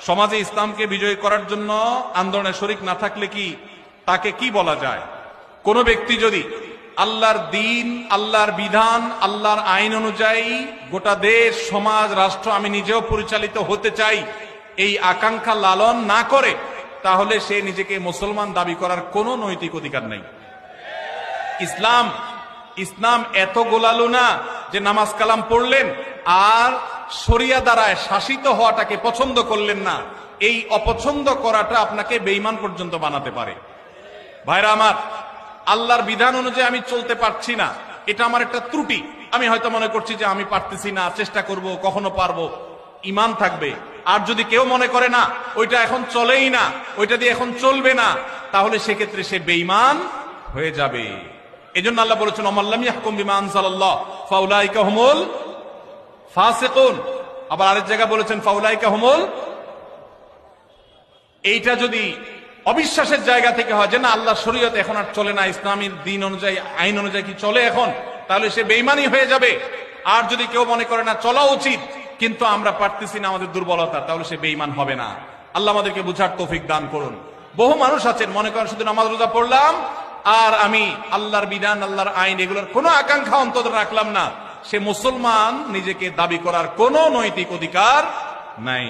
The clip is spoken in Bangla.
সমাজে ইসলামকে বিজয়ী করার জন্য আন্দোলনে শরিক না থাকলে কি তাকে কি বলা যায়? কোন ব্যক্তি যদি আল্লাহর দিন, আল্লাহর বিধান, আল্লাহর আইন অনুযায়ী গোটা দেশ, সমাজ, রাষ্ট্র আমি নিজেও পরিচালিত হতে চাই, এই আকাঙ্ক্ষা লালন না করে, তাহলে সে নিজেকে মুসলমান দাবি করার কোনো নৈতিক অধিকার নেই। ইসলাম এত গোলালু না যে নামাজ কালাম পড়লেন আর শরিয়া দ্বারায় শাসিত হওয়াটাকে পছন্দ করলেন না। এই অপছন্দ করাটা আপনাকে বেঈমান পর্যন্ত বানাতে পারে। ভাইরা আমার, আল্লাহর বিধান অনুযায়ী আমি চলতে পারছি না, এটা আমার একটা ত্রুটি। আমি হয়তো মনে করছি যে আমি পারতেছি না, চেষ্টা করব, কখনো পারবো, ঈমান থাকবে। আর যদি কেউ মনে করে না ওইটা এখন চলেই না, ওইটা দিয়ে এখন চলবে না, তাহলে সেক্ষেত্রে সে বেঈমান হয়ে যাবে। এজন্য আল্লাহ বলেছেন, ওমাল্লাম ইয়াহকুম বিমা আনজালাল্লাহ ফাউলাইকা হুমুল ফাসিকুন। আবার আরেক জায়গায় বলেছেন ফাউলাইকা হুমুল। এইটা যদি অবিশ্বাসের জায়গা থেকে হয় যে না আল্লাহ শরীয়ত এখন আর চলে না, ইসলামের দিন অনুযায়ী, আইন অনুযায়ী কি চলে এখন, তাহলে সে বেঈমানই হয়ে যাবে। আর যদি কেউ মনে করে না চলা উচিত কিন্তু আমরা পারতেছি না, আমাদের দুর্বলতা, তাহলে সে বেঈমান হবে না। আল্লাহ আমাদেরকে বুঝার তৌফিক দান করুন। বহু মানুষ আছেন মনে করেন শুধু নামাজ রোজা পড়লাম আর আমি আল্লাহর বিধান, আল্লাহর আইন এগুলোর কোনো আকাঙ্ক্ষা অন্তত রাখলাম না, সে মুসলমান নিজেকে দাবি করার কোনো নৈতিক অধিকার নাই।